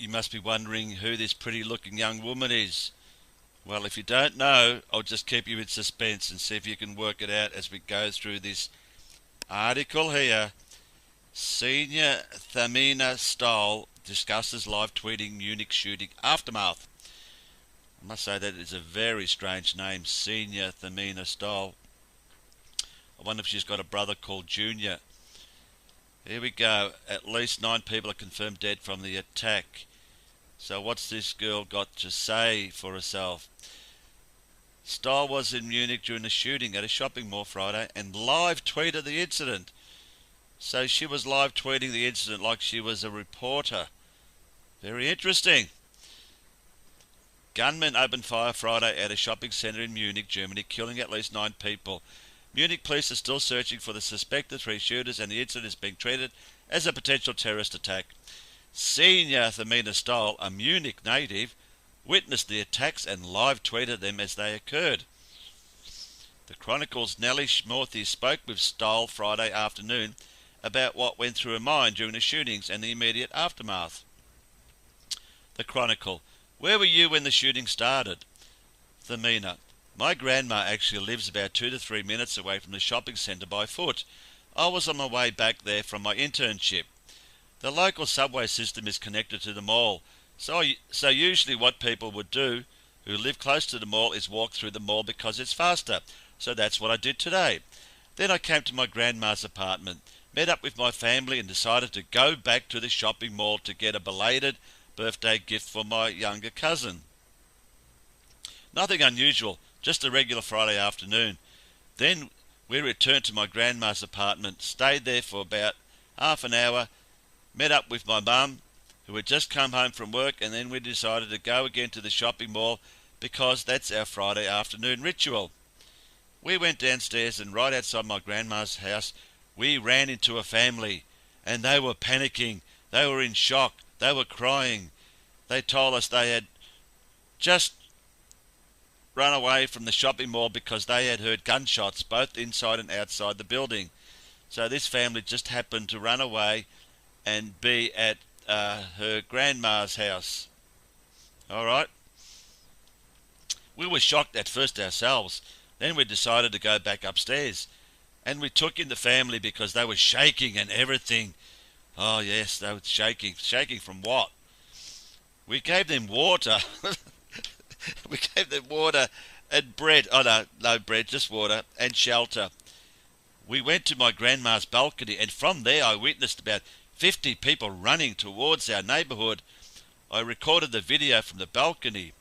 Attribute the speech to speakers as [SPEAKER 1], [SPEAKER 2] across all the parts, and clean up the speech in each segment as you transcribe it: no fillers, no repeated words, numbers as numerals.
[SPEAKER 1] You must be wondering who this pretty looking young woman is. Well, if you don't know, I'll just keep you in suspense and see if you can work it out as we go through this article here. Senior Thamina Stahl discusses live tweeting Munich shooting aftermath. I must say that is a very strange name, Senior Thamina Stahl. I wonder if she's got a brother called Junior. Here we go. At least 9 people are confirmed dead from the attack. So what's this girl got to say for herself? Stahl was in Munich during the shooting at a shopping mall Friday and live tweeted the incident. So she was live tweeting the incident like she was a reporter. Very interesting. Gunmen opened fire Friday at a shopping centre in Munich, Germany, killing at least 9 people. Munich police are still searching for the suspected 3 shooters, and the incident is being treated as a potential terrorist attack. Senior Thamina Stahl, a Munich native, witnessed the attacks and live tweeted them as they occurred. The Chronicle's Nellie Schmorthy spoke with Stahl Friday afternoon about what went through her mind during the shootings and the immediate aftermath. The Chronicle: where were you when the shooting started? Thamina: my grandma actually lives about 2 to 3 minutes away from the shopping centre by foot. I was on my way back there from my internship. The local subway system is connected to the mall, so usually what people would do who live close to the mall is walk through the mall because it's faster. So that's what I did today. Then I came to my grandma's apartment, met up with my family and decided to go back to the shopping mall to get a belated birthday gift for my younger cousin. Nothing unusual, just a regular Friday afternoon. Then we returned to my grandma's apartment, stayed there for about half an hour, met up with my mum, who had just come home from work, and then we decided to go again to the shopping mall because that's our Friday afternoon ritual. We went downstairs, and right outside my grandma's house we ran into a family, and they were panicking. They were in shock. They were crying. They told us they had just run away from the shopping mall because they had heard gunshots both inside and outside the building. So this family just happened to run away and be at her grandma's house. All right. We were shocked at first ourselves. Then we decided to go back upstairs. And we took in the family because they were shaking and everything. Oh yes, they were shaking. Shaking from what? We gave them water. We gave them water and bread. Oh no bread, just water and shelter. We went to my grandma's balcony, and from there I witnessed about 50 people running towards our neighbourhood. I recorded the video from the balcony.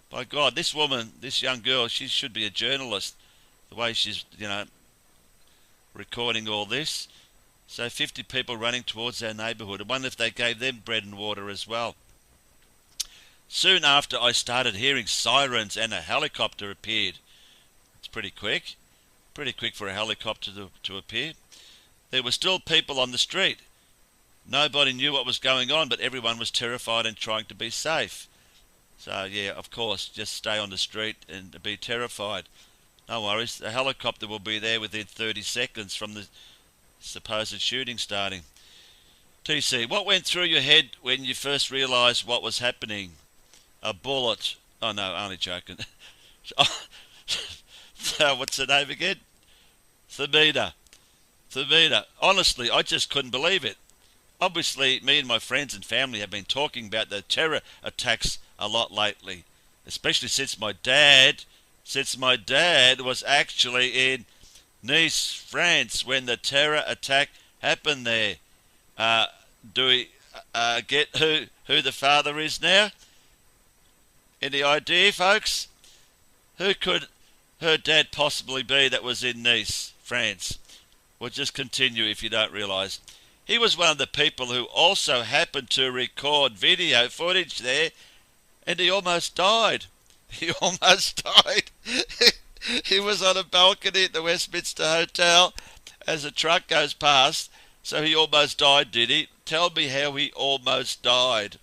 [SPEAKER 1] By God, this woman, this young girl, she should be a journalist. The way she's, recording all this. So 50 people running towards our neighbourhood. I wonder if they gave them bread and water as well. Soon after, I started hearing sirens and a helicopter appeared. It's pretty quick. Pretty quick for a helicopter to appear. There were still people on the street. Nobody knew what was going on, but everyone was terrified and trying to be safe. So yeah, of course, just stay on the street and be terrified. No worries, the helicopter will be there within 30 seconds from the supposed shooting starting. TC, what went through your head when you first realised what was happening? A bullet. Oh no, only joking. So what's her name again? Thamina. Honestly, I just couldn't believe it. Obviously, me and my friends and family have been talking about the terror attacks a lot lately, especially since my dad was actually in Nice, France, when the terror attack happened there. Do we get who the father is now? Any idea, folks? Who could her dad possibly be that was in Nice, France? We'll just continue if you don't realise. He was one of the people who also happened to record video footage there, and he almost died. He almost died. He was on a balcony at the Westminster Hotel as a truck goes past, so he almost died, did he? Tell me how he almost died.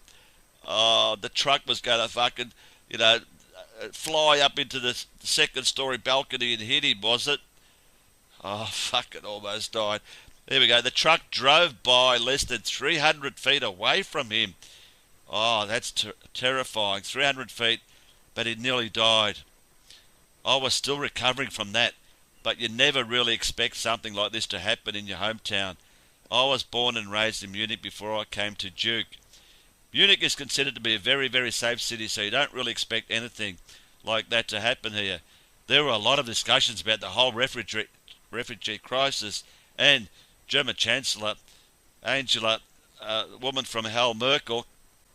[SPEAKER 1] Oh, the truck was going to fucking, fly up into the second story balcony and hit him, was it? Oh, fucking almost died. There we go. The truck drove by less than 300 feet away from him. Oh, that's terrifying. 300 feet, but he nearly died. I was still recovering from that, but you never really expect something like this to happen in your hometown. I was born and raised in Munich before I came to Duke. Munich is considered to be a very, very safe city, so you don't really expect anything like that to happen here. There were a lot of discussions about the whole refugee crisis, and German Chancellor Angela, woman from hell, Merkel,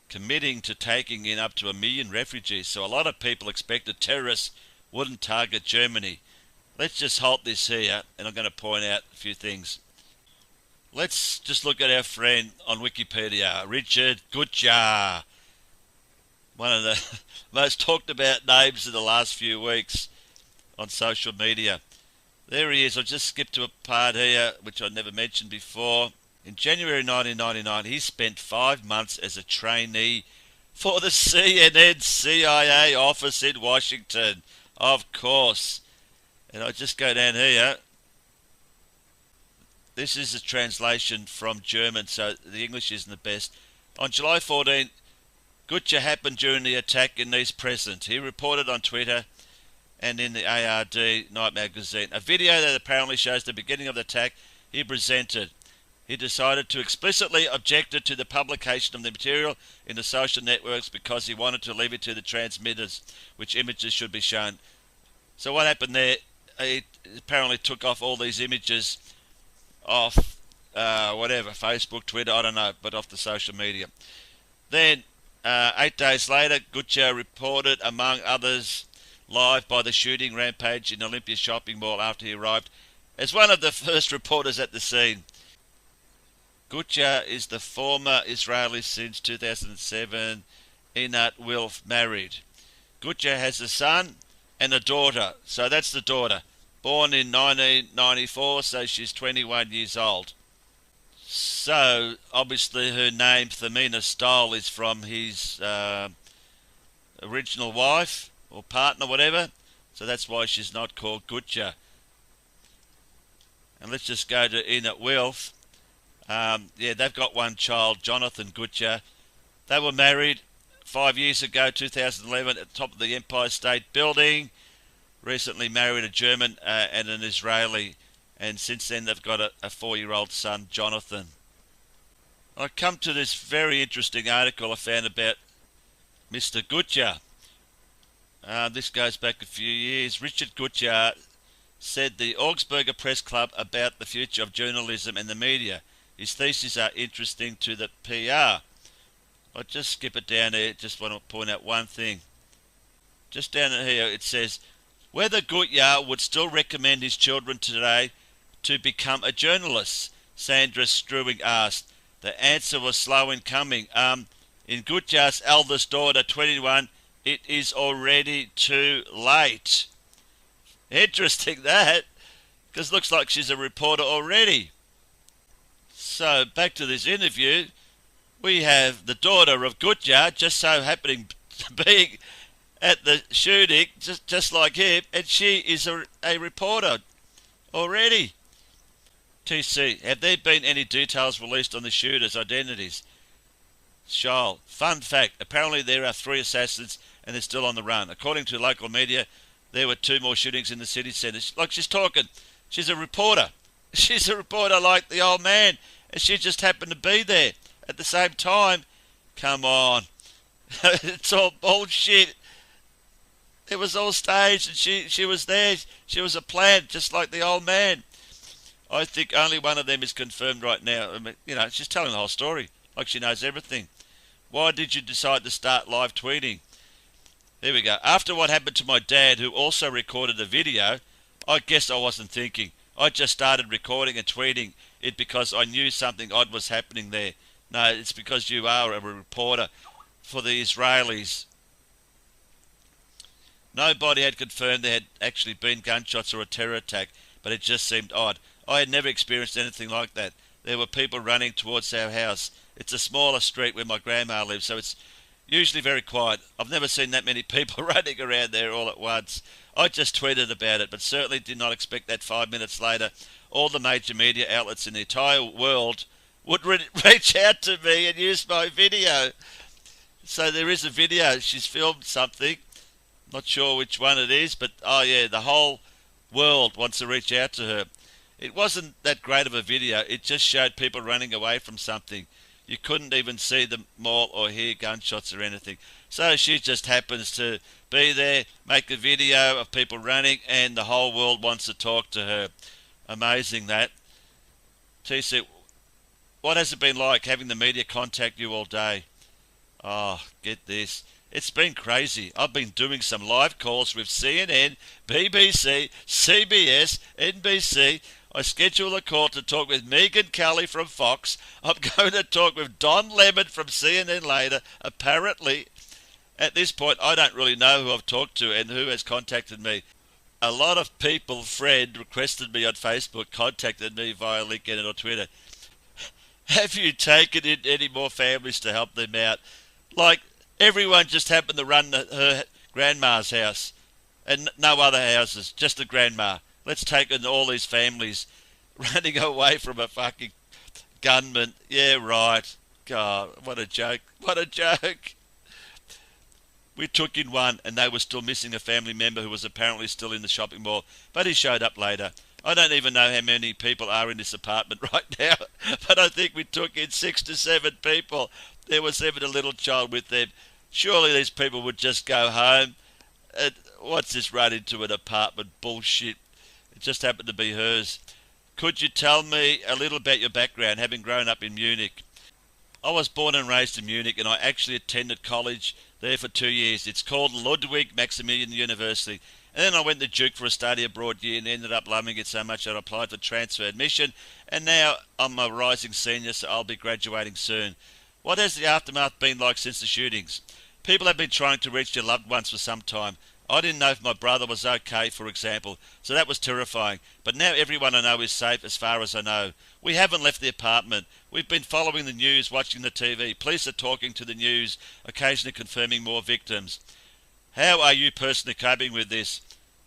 [SPEAKER 1] committing to taking in up to 1 million refugees. So a lot of people expected terrorists wouldn't target Germany. Let's just halt this here, and I'm going to point out a few things. Let's just look at our friend on Wikipedia, Richard Gutjahr, one of the most talked about names in the last few weeks on social media. There he is. I'll just skip to a part here which I never mentioned before. In January 1999, he spent 5 months as a trainee for the CNN CIA office in Washington. Of course. And I just go down here. This is a translation from German, so the English isn't the best. On July 14, Gutjahr happened during the attack in Nice present. He reported on Twitter and in the ARD Night magazine. A video that apparently shows the beginning of the attack he presented. He decided to explicitly object to the publication of the material in the social networks because he wanted to leave it to the transmitters which images should be shown. So what happened there, he apparently took off all these images off Facebook, Twitter, I don't know, but off the social media. Then 8 days later, Gutjahr reported, among others, live by the shooting rampage in Olympia shopping mall after he arrived as one of the first reporters at the scene. Gutjahr is the former Israeli since 2007, Einat Wilf, married. Gutjahr has a son and a daughter, so that's the daughter, born in 1994, so she's 21 years old. So, obviously her name, Thamina Stoll, is from his original wife, or partner, whatever, so that's why she's not called Gutjahr. And let's just go to Einat Wilf. They've got one child, Jonathan Gutjahr. They were married 5 years ago, 2011, at the top of the Empire State Building. Recently married a German and an Israeli, and since then they've got a 4-year-old son, Jonathan. I come to this very interesting article I found about Mr. Gutjahr. This goes back a few years. Richard Gutjahr said the Augsburger Press Club about the future of journalism and the media. His theses are interesting to the PR. I'll just skip it down here, just want to point out one thing. Just down here it says, whether Gutjahr would still recommend his children today to become a journalist, Sandra Struwing asked. The answer was slow in coming. In Gutjahr's eldest daughter, 21, it is already too late. Interesting that, because looks like she's a reporter already. So, back to this interview, we have the daughter of Gutjahr just so happening to be at the shooting, just like him, and she is a reporter already. TC, have there been any details released on the shooters' identities? Scholl, fun fact, apparently there are 3 assassins and they're still on the run. According to local media, there were 2 more shootings in the city centre. Like she's talking, she's a reporter. She's a reporter like the old man, and she just happened to be there at the same time. Come on. It's all bullshit. It was all staged, and she was there. She was a plant, just like the old man. I think only one of them is confirmed right now. I mean, she's telling the whole story, like she knows everything. Why did you decide to start live tweeting? There we go. After what happened to my dad, who also recorded a video, I guess I wasn't thinking. I just started recording and tweeting it because I knew something odd was happening there. No, it's because you are a reporter for the Israelis. Nobody had confirmed there had actually been gunshots or a terror attack, but it just seemed odd. I had never experienced anything like that. There were people running towards our house. It's a smaller street where my grandma lives, so it's usually very quiet. I've never seen that many people running around there all at once. I just tweeted about it, but certainly did not expect that 5 minutes later all the major media outlets in the entire world would reach out to me and use my video. So there is a video. She's filmed something. Not sure which one it is, but oh yeah, the whole world wants to reach out to her. It wasn't that great of a video. It just showed people running away from something. You couldn't even see them all or hear gunshots or anything. So she just happens to be there, make a video of people running, and the whole world wants to talk to her. Amazing that. TC, what has it been like having the media contact you all day? Oh, get this. It's been crazy. I've been doing some live calls with CNN, BBC, CBS, NBC. I schedule a call to talk with Megyn Kelly from Fox. I'm going to talk with Don Lemon from CNN later. Apparently, at this point, I don't really know who I've talked to and who has contacted me. A lot of people, Fred, requested me on Facebook, contacted me via LinkedIn or Twitter. Have you taken in any more families to help them out? Like, everyone just happened to run her grandma's house and no other houses, just a grandma. Let's take in all these families running away from a fucking gunman. Yeah, right. God, what a joke. What a joke. We took in one and they were still missing a family member who was apparently still in the shopping mall, but he showed up later. I don't even know how many people are in this apartment right now, but I think we took in 6 to 7 people. There was even a little child with them. Surely these people would just go home. What's this run into an apartment? Bullshit. It just happened to be hers. Could you tell me a little about your background, having grown up in Munich? I was born and raised in Munich, and I actually attended college there for 2 years. It's called Ludwig Maximilian University. And then I went to Duke for a study abroad year and ended up loving it so much that I applied for transfer admission. And now I'm a rising senior, so I'll be graduating soon. What has the aftermath been like since the shootings? People have been trying to reach their loved ones for some time. I didn't know if my brother was okay, for example, so that was terrifying. But now everyone I know is safe as far as I know. We haven't left the apartment. We've been following the news, watching the TV. Police are talking to the news, occasionally confirming more victims. How are you personally coping with this?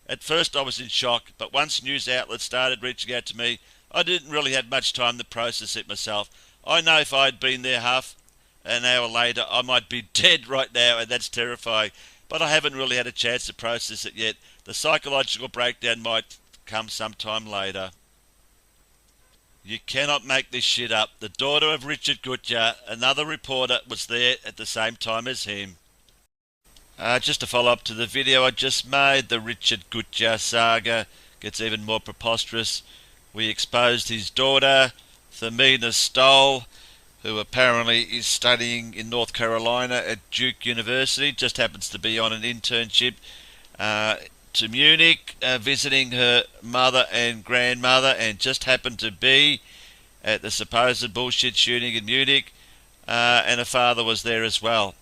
[SPEAKER 1] At first I was in shock, but once news outlets started reaching out to me, I didn't really have much time to process it myself. I know if I had been there half an hour later, I might be dead right now, and that's terrifying. But I haven't really had a chance to process it yet. The psychological breakdown might come sometime later. You cannot make this shit up. The daughter of Richard Gutjahr, another reporter, was there at the same time as him. Just to follow up to the video I just made, the Richard Gutjahr saga gets even more preposterous. We exposed his daughter, Thamina Stoll, who apparently is studying in North Carolina at Duke University, just happens to be on an internship to Munich, visiting her mother and grandmother, and just happened to be at the supposed bullshit shooting in Munich, and her father was there as well.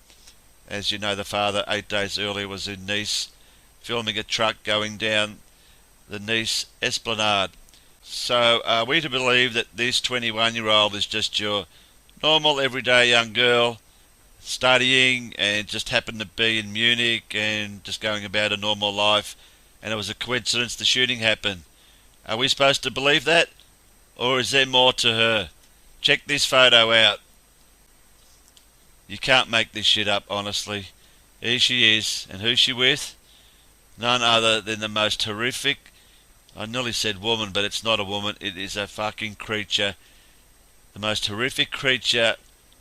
[SPEAKER 1] As you know, the father 8 days earlier was in Nice, filming a truck going down the Nice Esplanade. So are we to believe that this 21-year-old is just your normal everyday young girl studying and just happened to be in Munich and just going about a normal life, and it was a coincidence the shooting happened? Are we supposed to believe that, or is there more to her? Check this photo out. You can't make this shit up, honestly. Here she is, and who's she with? None other than the most horrific, I nearly said woman, but it's not a woman, it is a fucking creature. The most horrific creature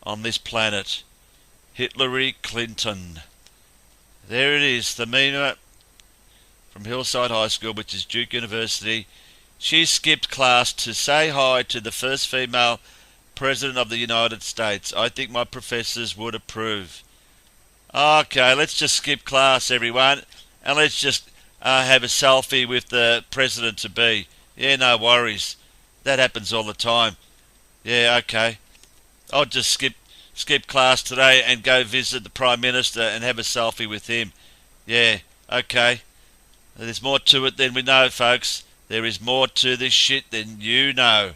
[SPEAKER 1] on this planet, Hillary Clinton. There it is, Thamina from Hillside High School, which is Duke University. She skipped class to say hi to the first female President of the United States. I think my professors would approve. Okay, let's just skip class, everyone, and let's just have a selfie with the President-to-be. Yeah, no worries. That happens all the time. Yeah, okay. I'll just skip class today and go visit the Prime Minister and have a selfie with him. Yeah, okay. There's more to it than we know, folks. There is more to this shit than you know.